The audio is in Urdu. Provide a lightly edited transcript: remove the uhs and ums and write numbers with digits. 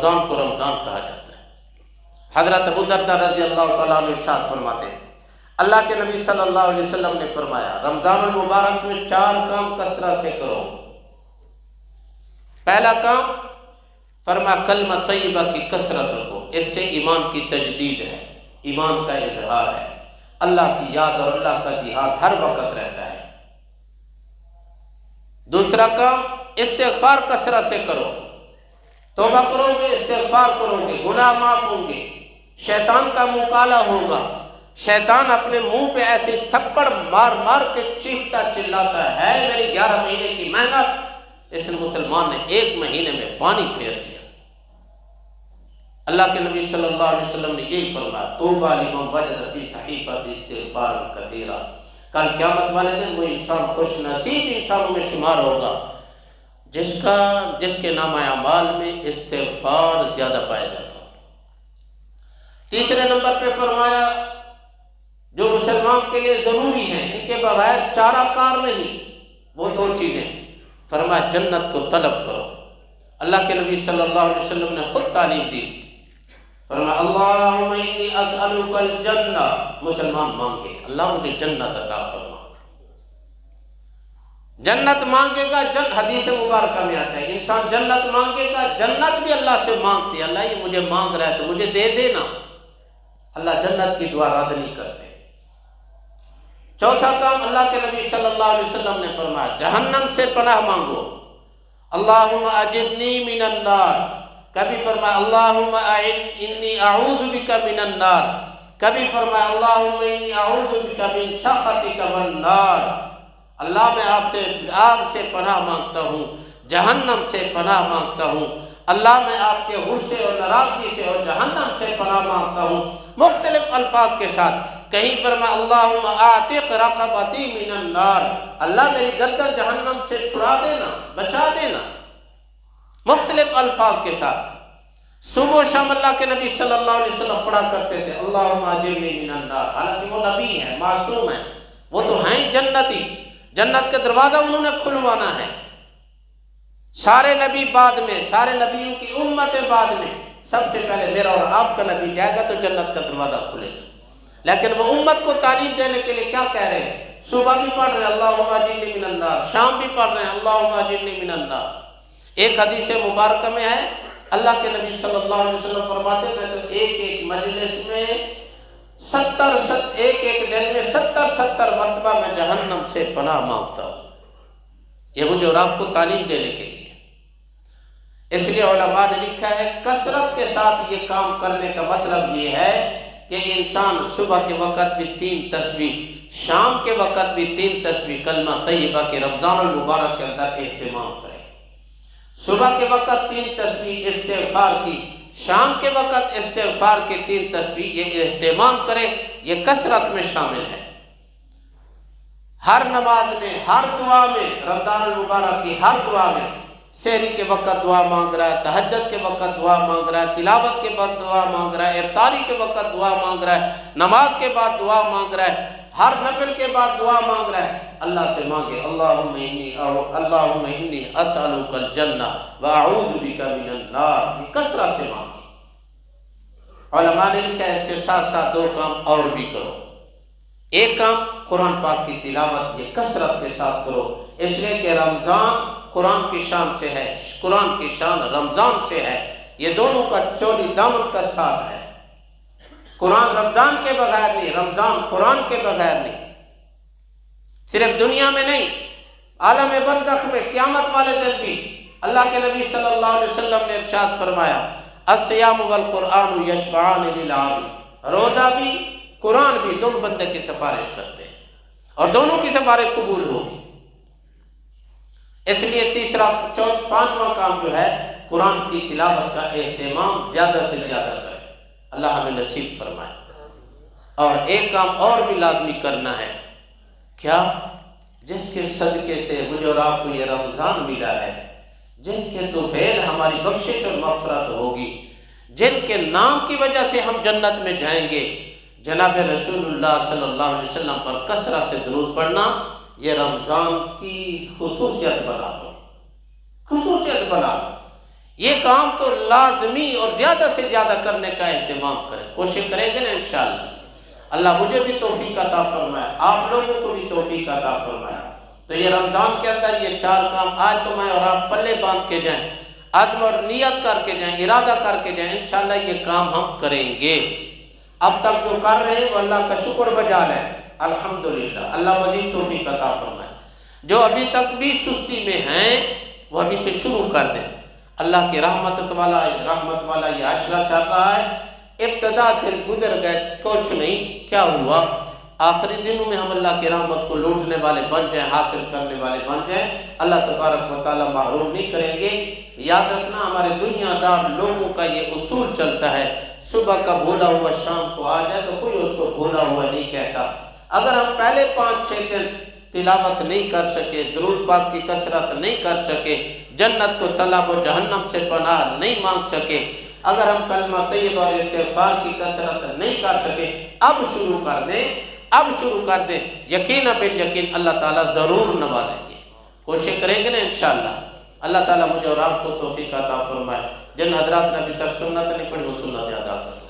رمضان کو رمضان کہا جاتا ہے۔ حضرت ابو درداء رضی اللہ تعالیٰ عنہ ارشاد فرماتے ہیں، اللہ کے نبی صلی اللہ علیہ وسلم نے فرمایا رمضان المبارک میں 4 کام کثرت سے کرو۔ پہلا کام فرما کلمہ طیبہ کی کثرت رکھو، اس سے ایمان کی تجدید ہے، ایمان کا اظہار ہے، اللہ کی یاد اور اللہ کا دھیان ہر وقت رہتا ہے۔ دوسرا کام استغفار کثرت سے کرو، توبہ کرو گے، استغفار کرو گے، گناہ معاف ہوں گے، شیطان کا مکالہ ہوگا، شیطان اپنے منہ پہ ایسے تھپڑ مار مار کے چیختا چلاتا ہے، میری 11 مہینے کی محنت اس مسلمان نے 1 مہینے میں پانی پھیر دیا۔ اللہ کے نبی صلی اللہ علیہ وسلم نے یہی فرمایا طوبیٰ لمن وجد فی صحیفۃ استغفار کثیرا، کل قیامت والے دن وہ انسان خوش نصیب انسانوں میں شمار ہوگا جس کے نامہ اعمال میں استغفار زیادہ پایا جاتا ہے۔ تیسرے نمبر پہ فرمایا جو مسلمان کے لیے ضروری ہیں، ان کے بغیر چارہ کار نہیں، وہ 2 چیزیں، فرمایا جنت کو طلب کرو۔ اللہ کے نبی صلی اللہ علیہ وسلم نے خود تعلیم دی، فرمایا اللہم انی اسألک الجنہ، مسلمان مانگے اللہ مجھے جنت عطا فرما۔ جنت مانگے گا، حدیث مبارکہ میں آتا ہے انسان جنت مانگے گا، جنت بھی اللہ سے مانگتی ہے، اللہ یہ مجھے مانگ رہا ہے تو مجھے دے دینا، اللہ جنت کی دعا رد نہیں کرتے۔ چوتھا کام اللہ کے نبی صلی اللہ علیہ وسلم نے فرمایا جہنم سے پناہ مانگو، اللہم اجرنی من النار، کبھی فرمایا اللہم انی اعوذ بک من النار، کبھی فرمایا اللہم انی اعوذ بک من سخطک والنار، اللہ میں آپ سے آگ سے پناہ مانگتا ہوں، جہنم سے پناہ مانگتا ہوں، اللہ میں آپ کے غصے اور ناراضگی سے اور جہنم سے پناہ مانگتا ہوں، مختلف الفاظ کے ساتھ۔ کہیں فرمایا اللہم آتق رقبتی من النار، اللہ میری گردن جہنم سے چھڑا دینا، بچا دینا، مختلف الفاظ کے ساتھ۔ صبح و شام اللہ کے نبی صلی اللہ علیہ وسلم پڑھا کرتے تھے اللہم اجرنی من النار، حالانکہ وہ نبی ہیں، معصوم ہیں، وہ تو ہیں جنتی، جنت کا دروازہ انہوں نے کھلوانا ہے۔ سارے نبی بعد میں، سارے نبیوں کی امتیں بعد میں، سب سے پہلے میرا اور آپ کا نبی جائے گا تو جنت کا دروازہ کھلے گا۔ لیکن وہ امت کو تعلیم دینے کے لیے کیا کہہ رہے ہیں؟ صبح بھی پڑھ رہے ہیں اللہم اجرنی من النار، شام بھی پڑھ رہے ہیں اللہم اجرنی من النار۔ ایک حدیث مبارکہ میں ہے اللہ کے نبی صلی اللہ علیہ وسلم فرماتے ہیں میں تو ایک مجلس میں ایک دن میں 70 مرتبہ میں جہنم سے پناہ مانگتا ہوں، یہ مجھے اور آپ کو تعلیم دینے کے لیے۔ اس لیے علماء نے لکھا ہے کثرت کے ساتھ یہ کام کرنے کا مطلب یہ ہے کہ انسان صبح کے وقت بھی 3 تسبیح، شام کے وقت بھی 3 تسبیح کلمہ طیبہ کے رمضان المبارک کے اندر اہتمام کرے۔ صبح کے وقت 3 تسبیح استغفار کی، شام کے وقت استغفار کے 3 تسبیح، یہ اہتمام کرے، یہ کثرت میں شامل ہے۔ ہر نماز میں، ہر دعا میں، رمضان المبارک کی ہر دعا میں، سحری کے وقت دعا مانگ رہا ہے، تہجد کے وقت دعا مانگ رہا ہے، تلاوت کے بعد دعا مانگ رہا ہے، افطاری کے وقت دعا مانگ رہا ہے، نماز کے بعد دعا مانگ رہا ہے، ہر نفل کے بعد دعا مانگ رہا ہے، اللہ سے مانگے اللہم انی اسألک الجنہ واعوذ بک من النار، کثرت سے مانگے۔ علماء نے لکھا ہے اس کے ساتھ ساتھ 2 کام اور بھی کرو۔ ایک کام قرآن پاک کی تلاوت یہ کثرت کے ساتھ کرو، اس لیے کہ رمضان قرآن کی شان سے ہے، قرآن کی شان رمضان سے ہے، یہ دونوں کا چولی دامن کا ساتھ ہے۔ قرآن رمضان کے بغیر نہیں، رمضان قرآن کے بغیر نہیں۔ صرف دنیا میں نہیں، عالم برزخ میں قیامت والے دن بھی اللہ کے نبی صلی اللہ علیہ وسلم نے ارشاد فرمایا الصیام والقرآن یشفعان للعابد، روزہ بھی قرآن بھی دونوں بندے کی سفارش کرتے ہیں اور دونوں کی سفارش قبول ہوگی۔ اس لیے پانچواں کام جو ہے قرآن کی تلاوت کا اہتمام زیادہ سے زیادہ کرے، اللہ ہمیں نصیب فرمائے۔ اور ایک کام اور بھی لازمی کرنا ہے، کیا؟ جس کے صدقے سے مجھے اور آپ کو یہ رمضان ملا ہے، جن کے طفیل ہماری بخشش اور مغفرت ہوگی، جن کے نام کی وجہ سے ہم جنت میں جائیں گے، جناب رسول اللہ صلی اللہ علیہ وسلم پر کثرت سے درود پڑھنا یہ رمضان کی خصوصیت بنا لو، خصوصیت بنا لو۔ یہ کام تو لازمی اور زیادہ سے زیادہ کرنے کا اہتمام کریں، کوشش کریں گے نا انشاءاللہ۔ اللہ مجھے بھی توفیق عطا فرمائے، آپ لوگوں کو بھی توفیق عطا فرمائے۔ تو یہ رمضان کے اندر یہ 4 کام آج تو میں اور آپ پلے باندھ کے جائیں، عزم اور نیت کر کے جائیں، ارادہ کر کے جائیں، انشاءاللہ یہ کام ہم کریں گے۔ اب تک جو کر رہے ہیں وہ اللہ کا شکر بجا لیں، الحمدللہ، اللہ مزید توفیق عطا فرمائے۔ جو ابھی تک بھی سستی میں ہیں وہ ابھی سے شروع کر دیں، اللہ کی رحمت والا یہ عشرہ چل رہا ہے۔ ابتدا دن گزر گئے، کچھ نہیں، کیا ہوا؟ آخری دنوں میں ہم اللہ کی رحمت کو لوٹنے والے بن جائیں، حاصل کرنے والے بن جائیں، اللہ تبارک و تعالیٰ محروم نہیں کریں گے۔ یاد رکھنا ہمارے دنیا دار لوگوں کا یہ اصول چلتا ہے، صبح کا بھولا ہوا شام کو آ جائے تو کوئی اس کو بھولا ہوا نہیں کہتا۔ اگر ہم پہلے 5-6 دن تلاوت نہیں کر سکے، درود پاک کی کثرت نہیں کر سکے، جنت کو طلب و جہنم سے پناہ نہیں مانگ سکے، اگر ہم کلمہ طیبہ اور استغفار کی کثرت نہیں کر سکے، اب شروع کر دیں، یقینا بالیقین اللہ تعالیٰ ضرور نوازیں گے۔ کوشش کریں گے نا انشاءاللہ۔ اللہ تعالیٰ مجھے اور آپ کو توفیق عطا فرمائے۔ جن حضرات نے ابھی تک سنت نہیں پڑھی وہ سنت ادا کریں۔